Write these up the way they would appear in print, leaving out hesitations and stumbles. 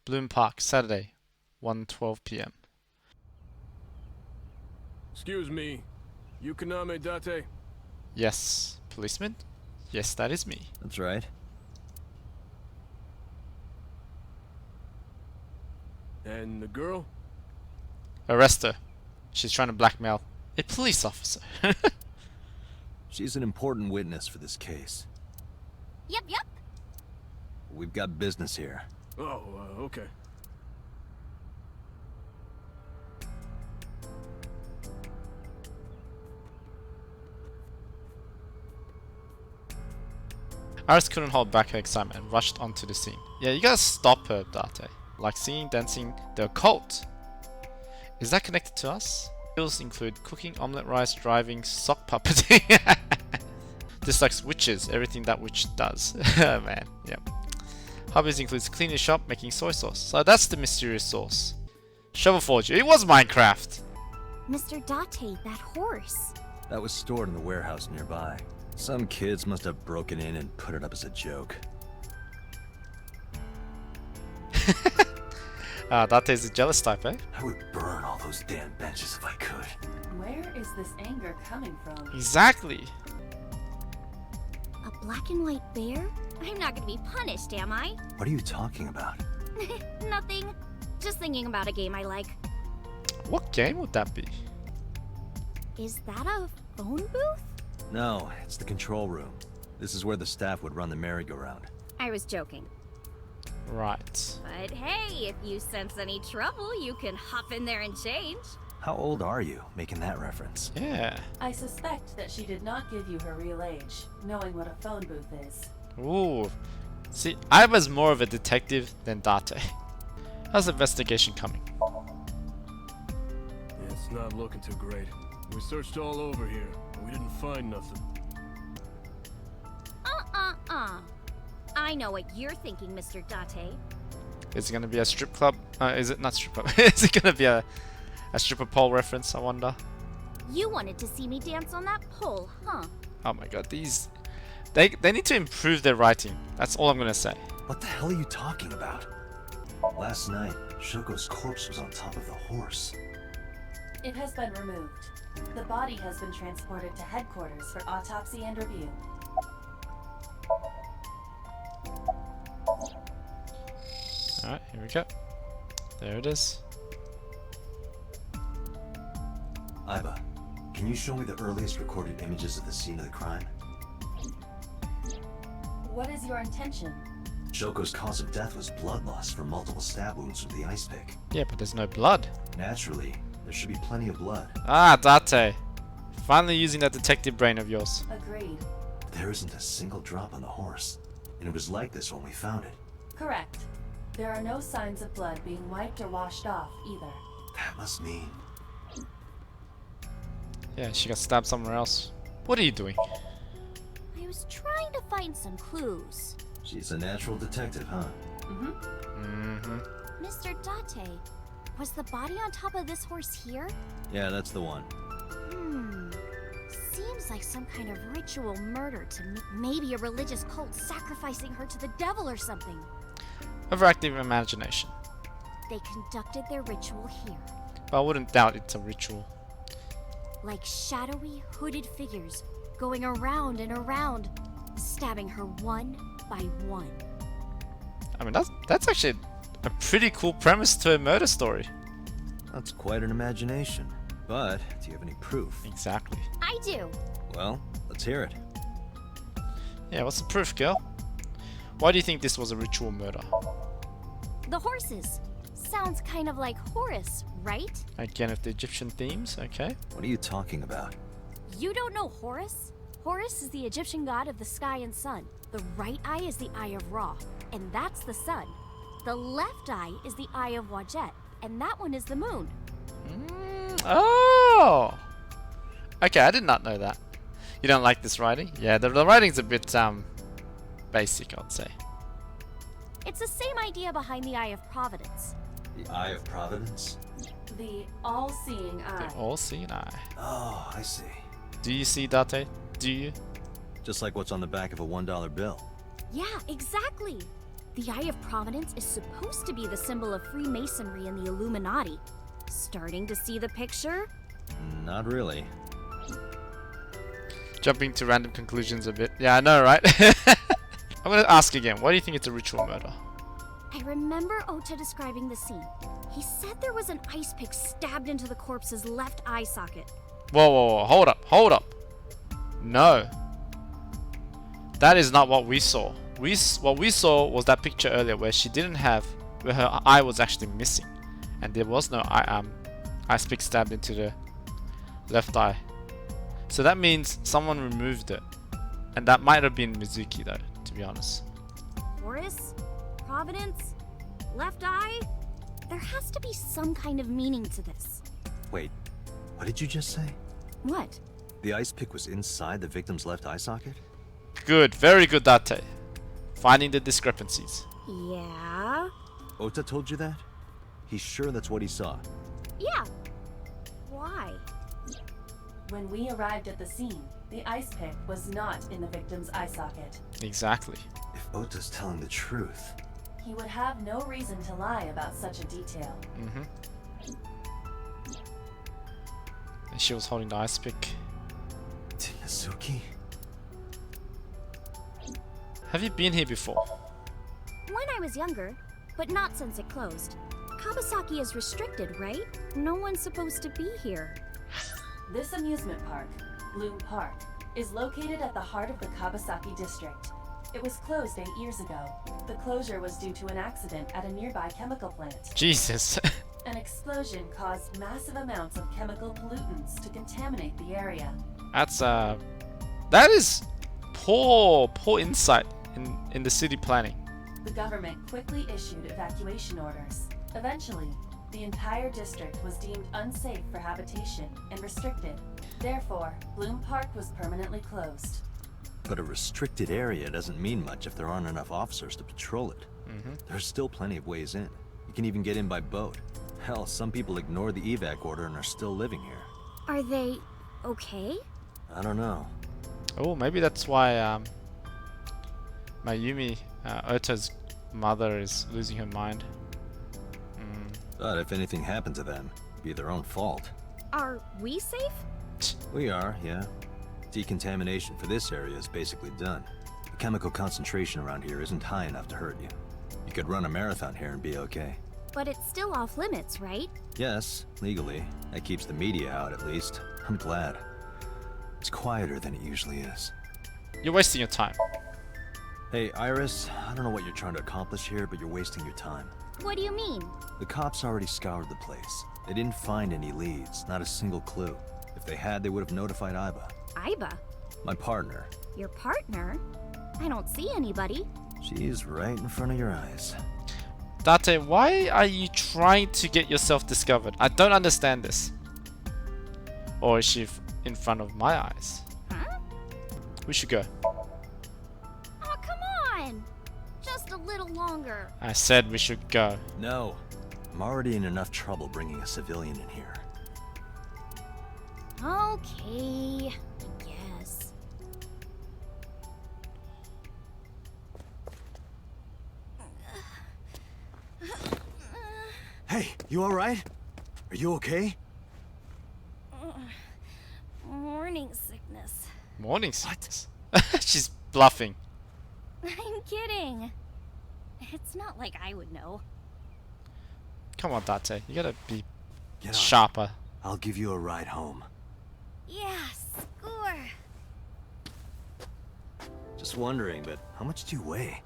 Bloom Park, Saturday, 1:12 p.m. Excuse me, Yukaname Date? Yes, policeman? Yes, that is me. That's right. And the girl? Arrest her. She's trying to blackmail a police officer. She's an important witness for this case. Yep. We've got business here. Oh, okay. Iris couldn't hold back her excitement and rushed onto the scene. Yeah, you gotta stop her, Date. Like singing, dancing, the occult. Is that connected to us? Skills include cooking, omelette rice, driving, sock puppeting. Dislikes witches, everything that witch does. Man, yep. Hobbies includes cleaning shop, making soy sauce. So that's the mysterious source. Shovel forger. It was Minecraft! Mr. Date, that horse. That was stored in the warehouse nearby. Some kids must have broken in and put it up as a joke. Date's a jealous type, eh? I would burn all those damn benches if I could. Where is this anger coming from? Exactly. A black and white bear? I'm not gonna be punished, am I? What are you talking about? Nothing. Just thinking about a game I like. What game would that be? Is that a phone booth? No, it's the control room. This is where the staff would run the merry-go-round. I was joking. Right. But hey, if you sense any trouble, you can hop in there and change. How old are you, making that reference? Yeah. I suspect that she did not give you her real age, knowing what a phone booth is. Ooh. See, I was more of a detective than Date. How's the investigation coming? Yeah, it's not looking too great. We searched all over here, but we didn't find nothing. I know what you're thinking, Mr. Date. Is it gonna be a strip club? Is it not strip club? Is it gonna be a stripper pole reference, I wonder? You wanted to see me dance on that pole, huh? Oh my god, these... They need to improve their writing. That's all I'm gonna say. What the hell are you talking about? Last night, Shoko's corpse was on top of the horse. It has been removed. The body has been transported to headquarters for autopsy and review. Alright, here we go. There it is. Iba, can you show me the earliest recorded images of the scene of the crime? What is your intention? Shoko's cause of death was blood loss from multiple stab wounds from the ice pick. Yeah, but there's no blood. Naturally, there should be plenty of blood. Ah, Date. Finally using that detective brain of yours. Agreed. There isn't a single drop on the horse, and it was like this when we found it. Correct. There are no signs of blood being wiped or washed off, either. That must mean... Yeah, she got stabbed somewhere else. What are you doing? I was trying to find some clues. She's a natural detective, huh? Mr. Date, was the body on top of this horse here? Yeah, that's the one. Seems like some kind of ritual murder to me. Maybe a religious cult sacrificing her to the devil or something. Overactive imagination. They conducted their ritual here. But I wouldn't doubt it's a ritual. Like shadowy, hooded figures going around and around, stabbing her one by one. I mean, that's actually a pretty cool premise to a murder story. That's quite an imagination. But, do you have any proof? Exactly. I do. Well, let's hear it. Yeah, what's the proof, girl? Why do you think this was a ritual murder? The horses. Sounds kind of like Horus, right? Again, with the Egyptian themes, okay. What are you talking about? You don't know Horus? Horus is the Egyptian god of the sky and sun. The right eye is the eye of Ra, and that's the sun. The left eye is the eye of Wajet, and that one is the moon. Oh! Okay, I did not know that. You don't like this writing? Yeah, the writing's a bit, basic, I'd say. It's the same idea behind the Eye of Providence. The Eye of Providence? The all-seeing eye. The all-seeing eye. Oh, I see. Do you see, Date? Do you? Just like what's on the back of a $1 bill. Yeah, exactly. The Eye of Providence is supposed to be the symbol of Freemasonry and the Illuminati. Starting to see the picture? Not really. Jumping to random conclusions a bit. Yeah, I know, right? I'm gonna ask again. Why do you think it's a ritual murder? I remember Ota describing the scene. He said there was an ice pick stabbed into the corpse's left eye socket. Whoa, whoa, whoa. Hold up, hold up. No. That is not what we saw. What we saw was that picture earlier where she didn't have, where her eye was actually missing. And there was no ice pick stabbed into the left eye. So that means someone removed it. And that might have been Mizuki though, to be honest. Horus? Providence? Left eye? There has to be some kind of meaning to this. Wait, what did you just say? What? The ice pick was inside the victim's left eye socket? Good, very good, Date. Finding the discrepancies. Yeah? Ota told you that? He's sure that's what he saw. Yeah. Why? When we arrived at the scene, the ice pick was not in the victim's eye socket. Exactly. If Ota's telling the truth... He would have no reason to lie about such a detail. And she was holding the ice pick. Mizuki? Have you been here before? When I was younger, but not since it closed. Kawasaki is restricted, right? No one's supposed to be here. This amusement park, Bloom Park, is located at the heart of the Kawasaki district. It was closed 8 years ago. The closure was due to an accident at a nearby chemical plant. Jesus. An explosion caused massive amounts of chemical pollutants to contaminate the area. That's that is poor insight in the city planning. The government quickly issued evacuation orders. Eventually, the entire district was deemed unsafe for habitation and restricted. Therefore, Bloom Park was permanently closed. But a restricted area doesn't mean much if there aren't enough officers to patrol it. There's still plenty of ways in. You can even get in by boat. Hell, some people ignore the evac order and are still living here. Are they okay? I don't know. Oh, maybe that's why Mayumi, Ota's mother, is losing her mind. But if anything happened to them, it'd be their own fault. Are we safe? We are, yeah. Decontamination for this area is basically done. The chemical concentration around here isn't high enough to hurt you. You could run a marathon here and be okay. But it's still off limits, right? Yes, legally. That keeps the media out at least. I'm glad. It's quieter than it usually is. You're wasting your time. Hey, Iris, I don't know what you're trying to accomplish here, but you're wasting your time. What do you mean? The cops already scoured the place. They didn't find any leads, not a single clue. If they had, they would have notified Iba. Iba? My partner. Your partner? I don't see anybody. She's right in front of your eyes. Date, why are you trying to get yourself discovered? I don't understand this. Or is she in front of my eyes? Huh? We should go. Oh, come on! Just a little longer. I said we should go. No. I'm already in enough trouble bringing a civilian in here. Okay, I guess. Hey, you alright? Are you okay? Morning sickness. Morning sickness. She's bluffing. I'm kidding. It's not like I would know. Come on, Date. You gotta be Get on. sharper. I'll give you a ride home. Yeah, score. Just wondering, but how much do you weigh?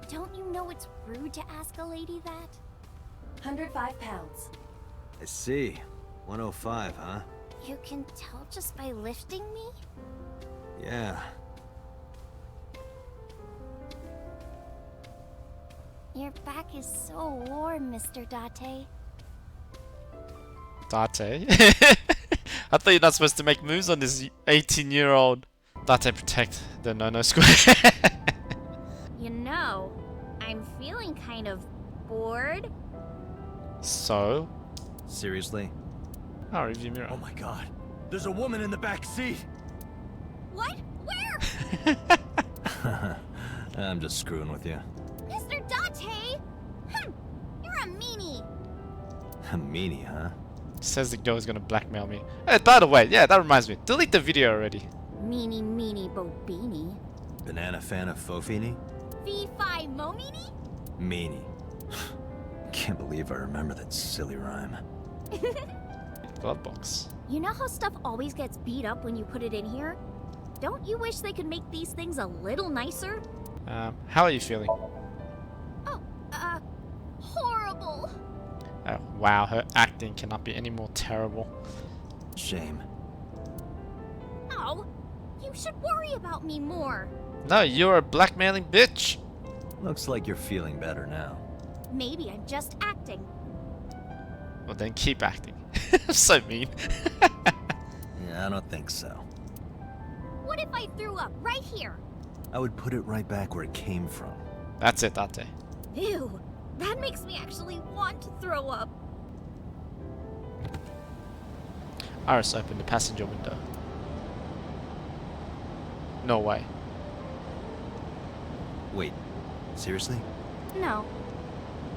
Don't you know it's rude to ask a lady that? 105 pounds. I see. 105, huh? You can tell just by lifting me? Yeah. Your back is so warm, Mr. Date. Date? I thought you're not supposed to make moves on this 18-year-old. Date, protect the no-no square. You know, I'm feeling kind of bored. So? Seriously? Oh, review mirror. Oh my god. There's a woman in the back seat! What? Where? I'm just screwing with you. A meanie, huh? Says the girl is gonna blackmail me. Hey, by the way, yeah, that reminds me. Delete the video already. Meanie meanie bo beanie. Banana fan of Fofini? Fee fi mo meanie? Meanie. Can't believe I remember that silly rhyme. Glove box. You know how stuff always gets beat up when you put it in here? Don't you wish they could make these things a little nicer? How are you feeling? Oh, horrible. Wow, her acting cannot be any more terrible. Shame. Oh, you should worry about me more. No, you're a blackmailing bitch. Looks like you're feeling better now. Maybe I'm just acting. Well, then keep acting. So mean. Yeah, I don't think so. What if I threw up right here? I would put it right back where it came from. That's it, Date. Ew, that makes me actually want to throw up. Iris opened the passenger window. No way. Wait, seriously? No,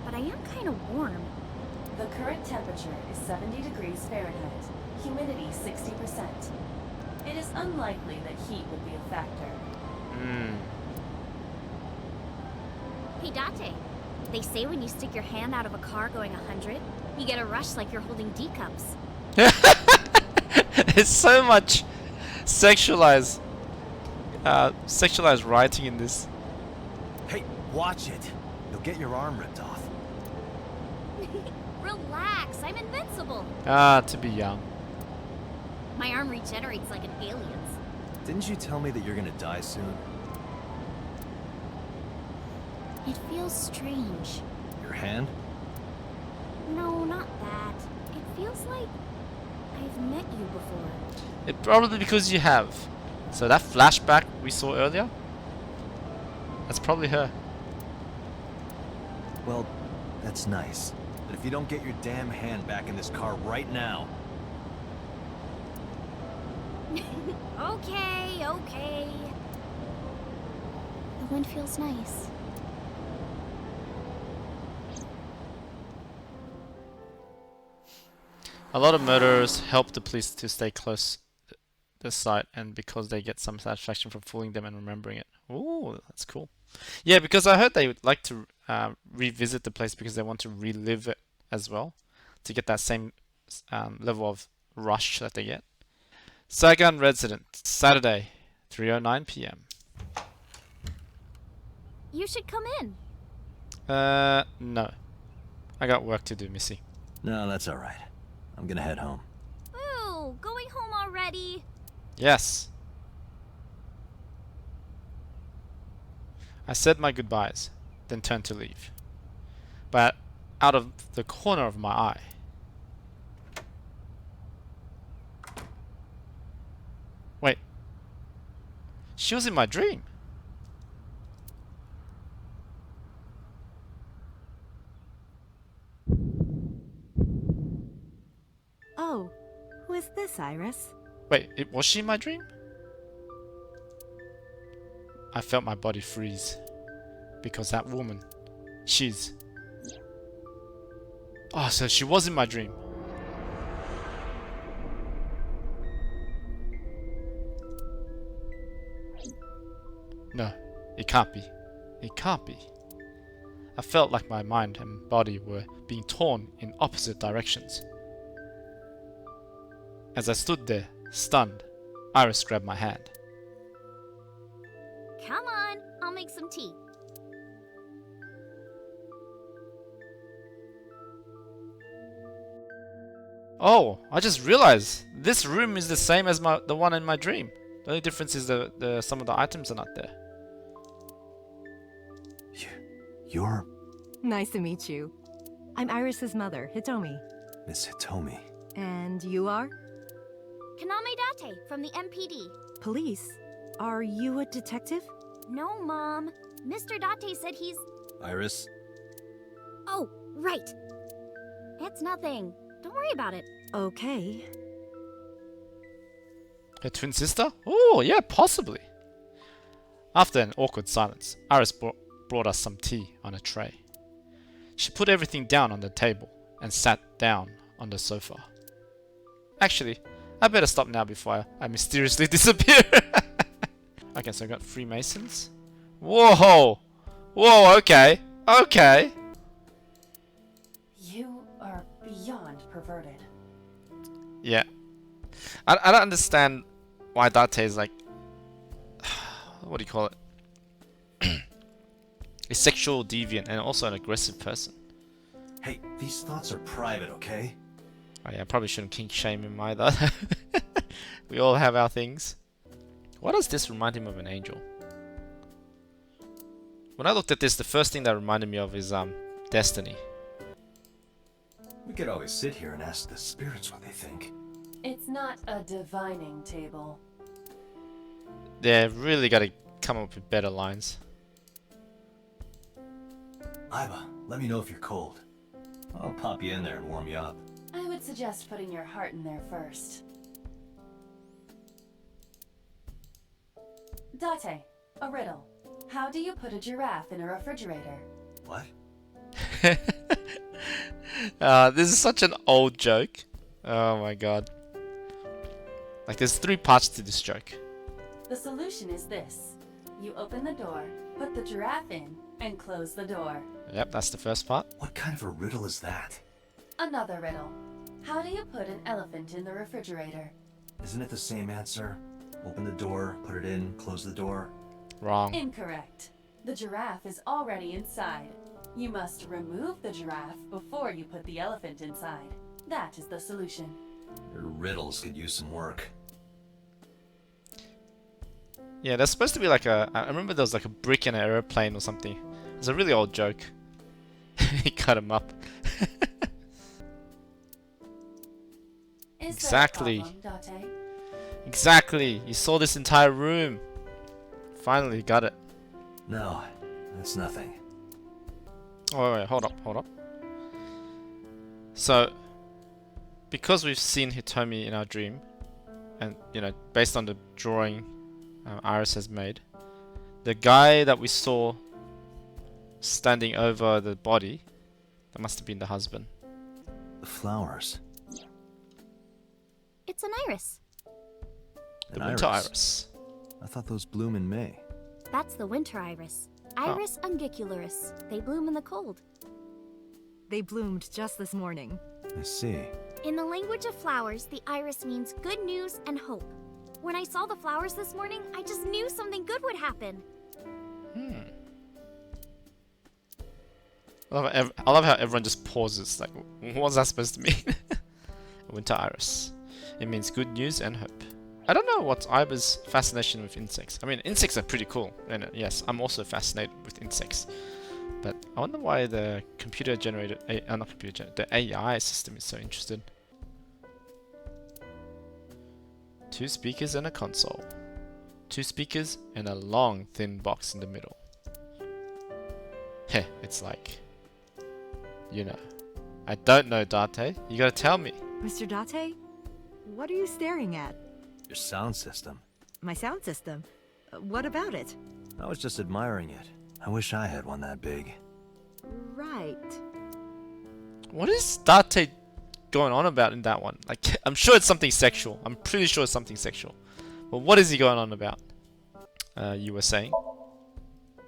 but I am kind of warm. The current temperature is 70 degrees Fahrenheit, humidity 60%. It is unlikely that heat would be a factor. Hey Date, they say when you stick your hand out of a car going 100, you get a rush like you're holding D cups. There's so much sexualized writing in this. Hey, watch it! You'll get your arm ripped off. Relax, I'm invincible. To be young. My arm regenerates like an alien's. Didn't you tell me that you're gonna die soon? It feels strange. Your hand? No, not that. It feels like I've met you before. It probably because you have. So that flashback we saw earlier, that's probably her. Well, that's nice. But if you don't get your damn hand back in this car right now... Okay, okay. The wind feels nice. A lot of murderers help the police to stay close to the site, and because they get some satisfaction from fooling them and remembering it. Ooh, that's cool. Yeah, because I heard they would like to revisit the place because they want to relive it as well, to get that same level of rush that they get. Saigon resident, Saturday, 3:09 p.m. You should come in. No. I got work to do, Missy. No, that's alright. I'm gonna head home. Ooh, going home already? Yes. I said my goodbyes, then turned to leave. But out of the corner of my eye, wait, she was in my dream. Oh, who is this, Iris? Wait, was she in my dream? I felt my body freeze. Because that woman, she's... Oh, so she was in my dream. No, it can't be. It can't be. I felt like my mind and body were being torn in opposite directions. As I stood there, stunned, Iris grabbed my hand. Come on, I'll make some tea. Oh, I just realized this room is the same as the one in my dream. The only difference is some of the items are not there. You're... Nice to meet you. I'm Iris's mother, Hitomi. Miss Hitomi. And you are? Kaname Date from the MPD. Police? Are you a detective? No, Mom. Mr. Date said he's... Iris? Oh, right. It's nothing. Don't worry about it. Okay. Her twin sister? Oh, yeah, possibly. After an awkward silence, Iris brought us some tea on a tray. She put everything down on the table and sat down on the sofa. Actually, I better stop now before I mysteriously disappear. Okay, so I got Freemasons. Whoa! Whoa, okay. Okay. You are beyond perverted. Yeah. I don't understand why Date is like... what do you call it? A sexual deviant and also an aggressive person. Hey, these thoughts are private, okay? Oh yeah, I probably shouldn't kink shame him either. We all have our things. Why does this remind him of an angel? When I looked at this, the first thing that reminded me of is Destiny. We could always sit here and ask the spirits what they think. It's not a divining table. They've really got to come up with better lines. Iva, let me know if you're cold. I'll pop you in there and warm you up. I would suggest putting your heart in there first. Date, a riddle. How do you put a giraffe in a refrigerator? What? This is such an old joke. Oh my god. Like there's 3 parts to this joke. The solution is this. You open the door, put the giraffe in, and close the door. Yep, that's the first part. What kind of a riddle is that? Another riddle. How do you put an elephant in the refrigerator? Isn't it the same answer? Open the door, put it in, close the door. Wrong. Incorrect. The giraffe is already inside. You must remove the giraffe before you put the elephant inside. That is the solution. Your riddles could use some work. Yeah, there's supposed to be like a... I remember there was like a brick in an airplane or something. It's a really old joke. He cut him up. Is Exactly. there a problem, Date? Exactly. You saw this entire room. Finally got it. No, that's nothing. Oh, wait, hold up. So, because we've seen Hitomi in our dream, and, you know, based on the drawing Iris has made, the guy that we saw standing over the body, that must have been the husband. The flowers. It's an iris. The An winter iris. I thought those bloom in May. That's the winter iris. Iris ungicularis. They bloom in the cold. They bloomed just this morning. I see. In the language of flowers, the iris means good news and hope. When I saw the flowers this morning, I just knew something good would happen. I love how everyone just pauses. Like, what's that supposed to mean? Winter iris. It means good news and hope. I don't know what's Iba's fascination with insects. I mean, insects are pretty cool. And yes, I'm also fascinated with insects. But I wonder why the the AI system is so interested. 2 speakers and a console. 2 speakers and a long, thin box in the middle. Heh, it's like... You know. I don't know, Date. You gotta tell me. Mr. Date? What are you staring at? Your sound system. My sound system. What about it? I was just admiring it. I wish I had one that big. Right. What is Date going on about in that one? Like, I'm sure it's something sexual. I'm pretty sure it's something sexual. But what is he going on about? You were saying?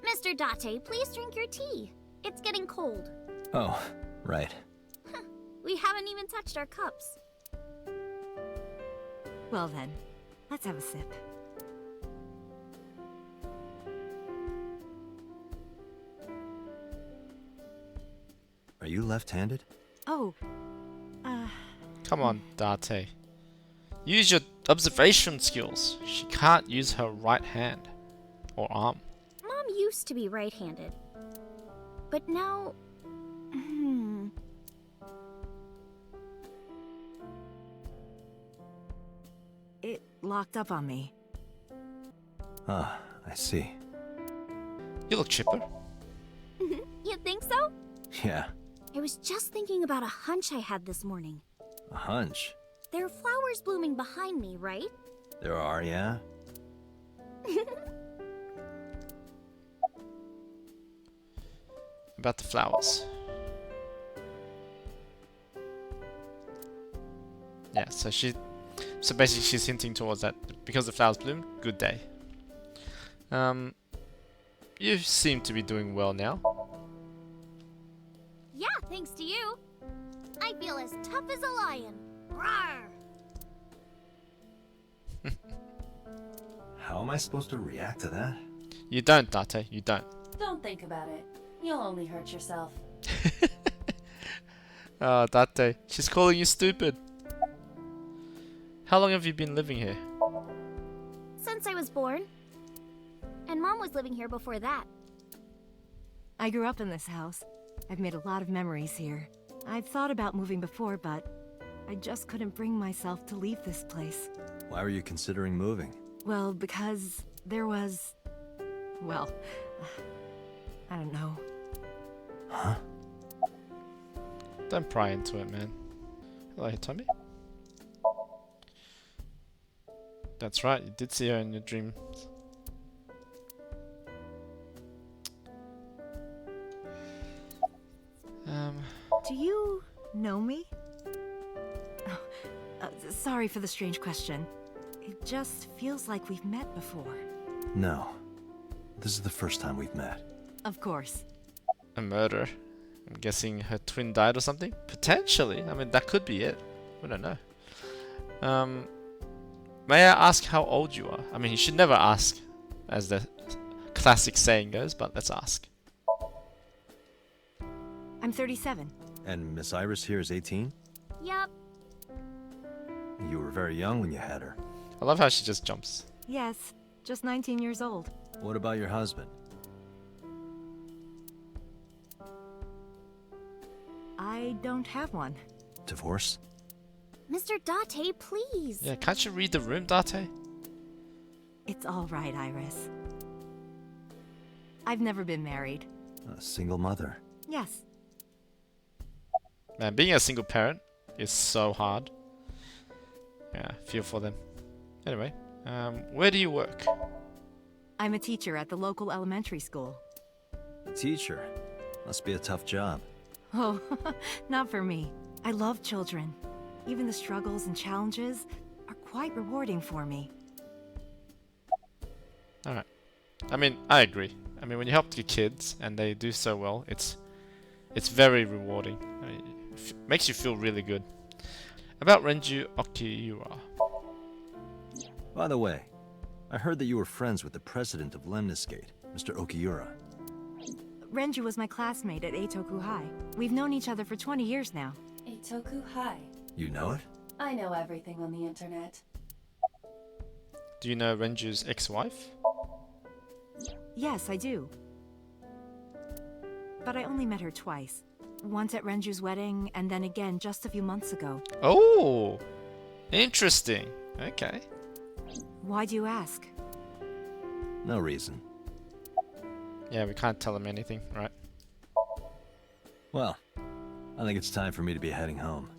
Mr. Date, please drink your tea. It's getting cold. Oh, right. We haven't even touched our cups. Well then, let's have a sip. Are you left-handed? Oh, Come on, Date. Use your observation skills. She can't use her right hand. Or arm. Mom used to be right-handed. But now... it locked up on me. Ah, I see. You look chipper. You think so? Yeah, I was just thinking about a hunch I had this morning. a hunch. There are flowers blooming behind me, right? There are, yeah? About the flowers. Yeah, so basically she's hinting towards that because the flowers bloom, good day. You seem to be doing well now. Yeah, thanks to you. I feel as tough as a lion. Rawr! How am I supposed to react to that? You don't, Date, you don't. Don't think about it. You'll only hurt yourself. Oh, Date, she's calling you stupid. How long have you been living here? Since I was born. And Mom was living here before that. I grew up in this house. I've made a lot of memories here. I've thought about moving before, but I just couldn't bring myself to leave this place. Why were you considering moving? Well, because there was... well, I don't know. Huh? Don't pry into it, man. Hello, Hitomi? That's right, you did see her in your dreams. Do you know me? Oh, sorry for the strange question. It just feels like we've met before. No. This is the first time we've met. Of course. A murder. I'm guessing her twin died or something? Potentially. I mean, that could be it. We don't know. May I ask how old you are? I mean, you should never ask, as the classic saying goes, but let's ask. I'm 37. And Miss Iris here is 18? Yup. You were very young when you had her. I love how she just jumps. Yes, just 19 years old. What about your husband? I don't have one. Divorce? Mr. Date, please. Yeah, can't you read the room, Date? It's all right, Iris. I've never been married. A single mother. Yes. Man, being a single parent is so hard. Yeah, feel for them. Anyway, where do you work? I'm a teacher at the local elementary school. A teacher? Must be a tough job. Oh, not for me. I love children. Even the struggles and challenges are quite rewarding for me. Alright. I mean, I agree. I mean, when you help your kids and they do so well, it's very rewarding. I mean, makes you feel really good. About Renju Okiura. By the way, I heard that you were friends with the president of Lemniscate, Mr. Okiura. Renju was my classmate at Eitoku High. We've known each other for 20 years now. Eitoku High. You know it? I know everything on the internet. Do you know Renju's ex-wife? Yes, I do. But I only met her twice. Once at Renju's wedding, and then again just a few months ago. Oh! Interesting. Okay. Why do you ask? No reason. Yeah, we can't tell him anything, right? Well, I think it's time for me to be heading home.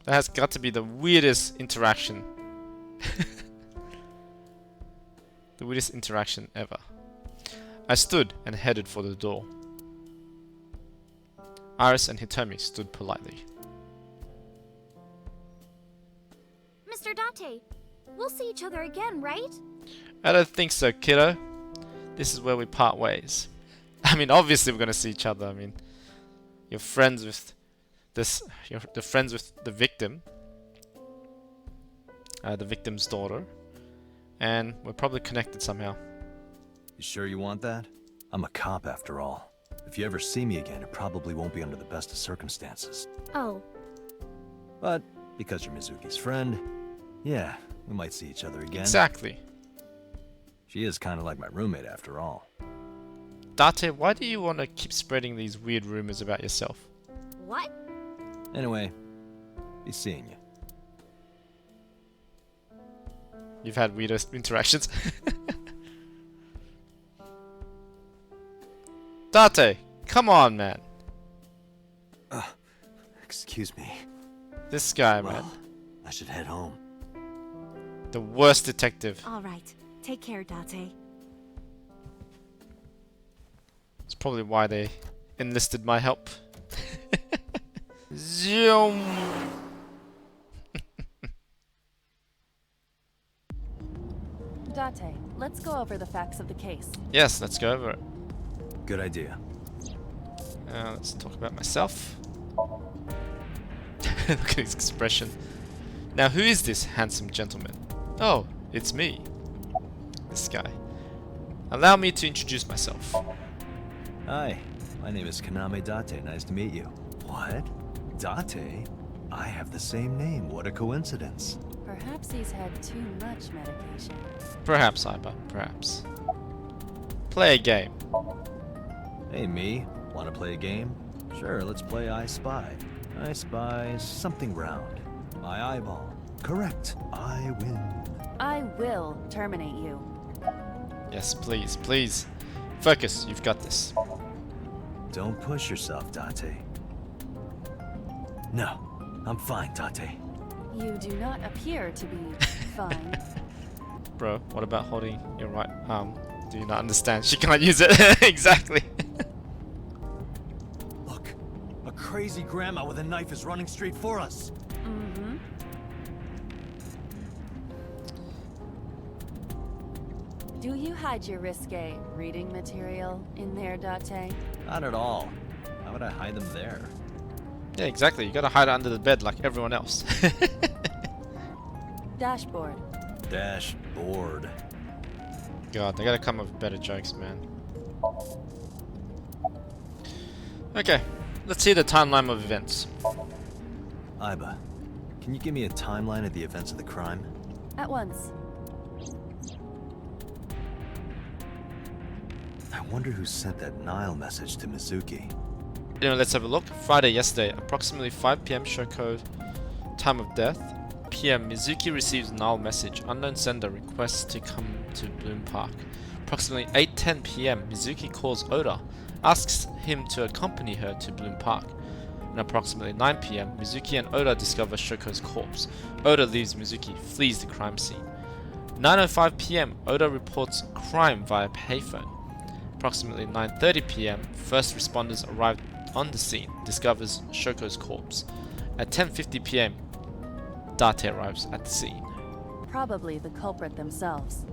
That has got to be the weirdest interaction. The weirdest interaction ever. I stood and headed for the door. Iris and Hitomi stood politely. Mr. Date, we'll see each other again, right? I don't think so, kiddo. This is where we part ways. I mean, obviously we're gonna see each other. I mean, you're friends with this. You're friends with the victim, the victim's daughter, and we're probably connected somehow. You sure you want that? I'm a cop after all. If you ever see me again, it probably won't be under the best of circumstances. Oh, But because you're Mizuki's friend, yeah, we might see each other again. Exactly. She is kind of like my roommate after all. Date, why do you want to keep spreading these weird rumors about yourself? what? Anyway, be seeing you. You've had weirder interactions. Date, come on, man. Excuse me. This guy, man. Well, I should head home. The worst detective. All right. Take care, Date. It's probably why they enlisted my help. Zoom. Date, let's go over the facts of the case. Yes, let's go over it. Good idea. Let's talk about myself. Look at his expression. Now, who is this handsome gentleman? Oh, it's me. This guy. Allow me to introduce myself. Hi, my name is Kaname Date. Nice to meet you. What? Date? I have the same name. What a coincidence. Perhaps he's had too much medication. Perhaps, Iba. Perhaps. Play a game. Hey, me. Want to play a game? Sure, let's play I Spy. I spy something round. My eyeball. Correct. I win. I will terminate you. Yes, please, please. Focus, you've got this. Don't push yourself, Date. No, I'm fine, Date. You do not appear to be fine. Bro, what about holding your right arm? Do you not understand? She can't use it. Exactly. Look, a crazy grandma with a knife is running straight for us. Mm-hmm. Do you hide your risque reading material in there, Date? Not at all. Why would I hide them there? Yeah, exactly. You gotta hide it under the bed like everyone else. Dashboard. Dashboard. God, they gotta come up with better jokes, man. Okay, let's see the timeline of events. Iba, can you give me a timeline of the events of the crime? At once. I wonder who sent that Nile message to Mizuki. Anyway, let's have a look. Friday, yesterday, approximately 5 PM show code, time of death. PM, Mizuki receives null message. Unknown sender requests to come to Bloom Park. Approximately 8:10 PM, Mizuki calls Oda, asks him to accompany her to Bloom Park. And approximately 9 PM, Mizuki and Oda discover Shoko's corpse. Oda leaves Mizuki, flees the crime scene. 9:05 PM, Oda reports crime via payphone. Approximately 9:30 PM, first responders arrive on the scene, discovers Shoko's corpse. At 10:50 PM, Date arrives at the scene. Probably the culprit themselves.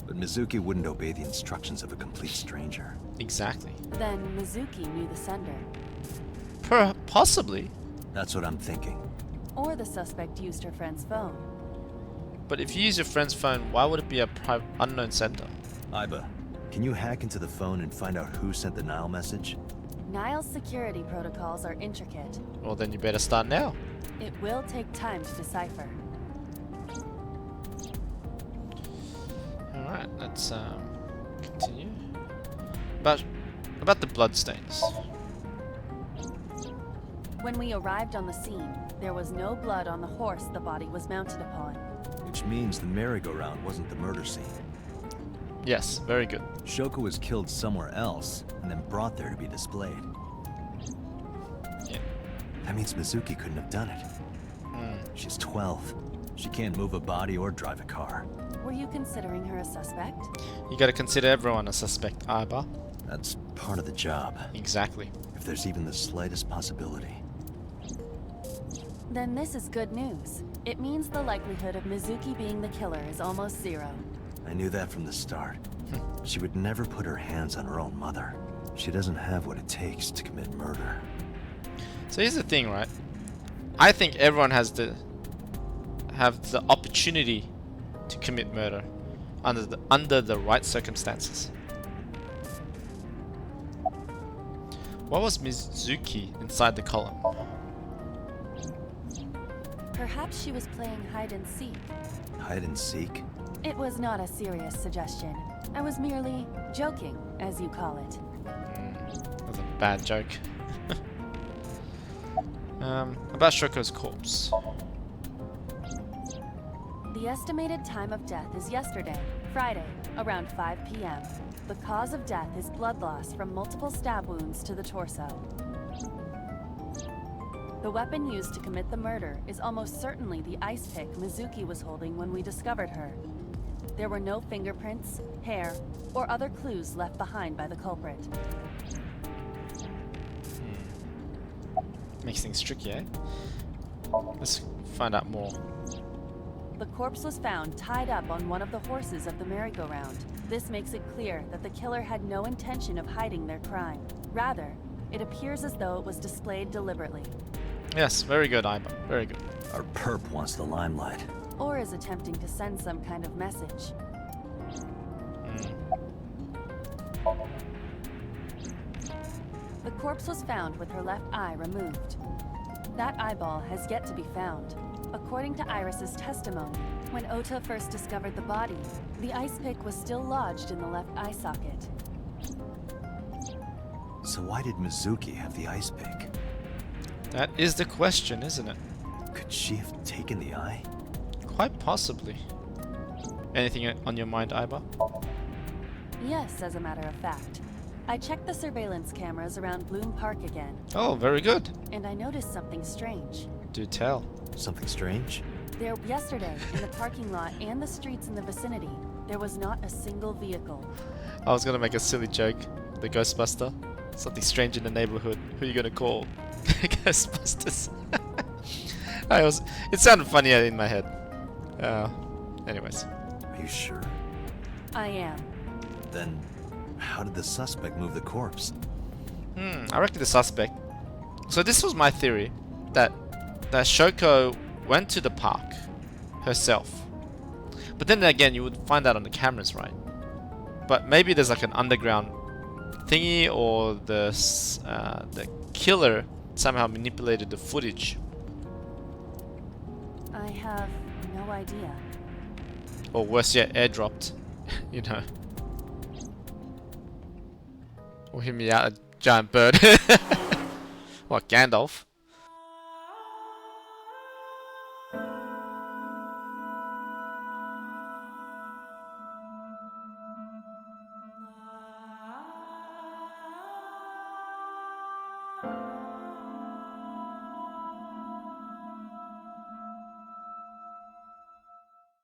But Mizuki wouldn't obey the instructions of a complete stranger. Exactly. Then Mizuki knew the sender. Possibly. That's what I'm thinking. Or the suspect used her friend's phone. But if you use your friend's phone, why would it be a unknown sender? Iba, can you hack into the phone and find out who sent the Nile message? Nile's security protocols are intricate. Well, then you better start now. It will take time to decipher. Alright, let's continue. About the bloodstains. When we arrived on the scene, there was no blood on the horse the body was mounted upon. Which means the merry-go-round wasn't the murder scene. Yes, very good. Shoko was killed somewhere else and then brought there to be displayed. Yeah. That means Mizuki couldn't have done it. She's 12. She can't move a body or drive a car. Were you considering her a suspect? You gotta consider everyone a suspect, Iba. That's part of the job. Exactly. If there's even the slightest possibility. Then this is good news. It means the likelihood of Mizuki being the killer is almost zero. I knew that from the start. She would never put her hands on her own mother. She doesn't have what it takes to commit murder. So here's the thing, right? I think everyone has the opportunity to commit murder under the right circumstances. Why was Mizuki inside the column? Perhaps she was playing hide and seek. Hide and seek? It was not a serious suggestion. I was merely joking, as you call it. That was a bad joke. About Shoko's corpse. The estimated time of death is yesterday, Friday, around 5 PM. The cause of death is blood loss from multiple stab wounds to the torso. The weapon used to commit the murder is almost certainly the ice pick Mizuki was holding when we discovered her. There were no fingerprints, hair, or other clues left behind by the culprit. Makes things tricky, eh? Let's find out more. The corpse was found tied up on one of the horses of the merry-go-round. This makes it clear that the killer had no intention of hiding their crime. Rather, it appears as though it was displayed deliberately. Yes, very good, Iba. Very good. Our perp wants the limelight. Or is attempting to send some kind of message. The corpse was found with her left eye removed. That eyeball has yet to be found. According to Iris's testimony, when Ota first discovered the body, the ice pick was still lodged in the left eye socket. So why did Mizuki have the ice pick? That is the question, isn't it? Could she have taken the eye? Quite possibly. Anything on your mind, Iba? Yes, as a matter of fact. I checked the surveillance cameras around Bloom Park again, Oh, very good. and I noticed something strange. Do tell. Something strange? Yesterday, in the parking lot and the streets in the vicinity, there was not a single vehicle. I was gonna make a silly joke. The Ghostbuster. Something strange in the neighborhood. Who are you gonna call? Ghostbusters. It sounded funnier in my head. Anyways. Are you sure? I am. Then, how did the suspect move the corpse? I reckon the suspect. So this was my theory, that Shoko went to the park herself. But then again, you would find that on the cameras, right? But maybe there's like an underground thingy, or the killer somehow manipulated the footage. I have no idea. Or worse yet, airdropped. You know. Or hit me out a giant bird. What, Gandalf?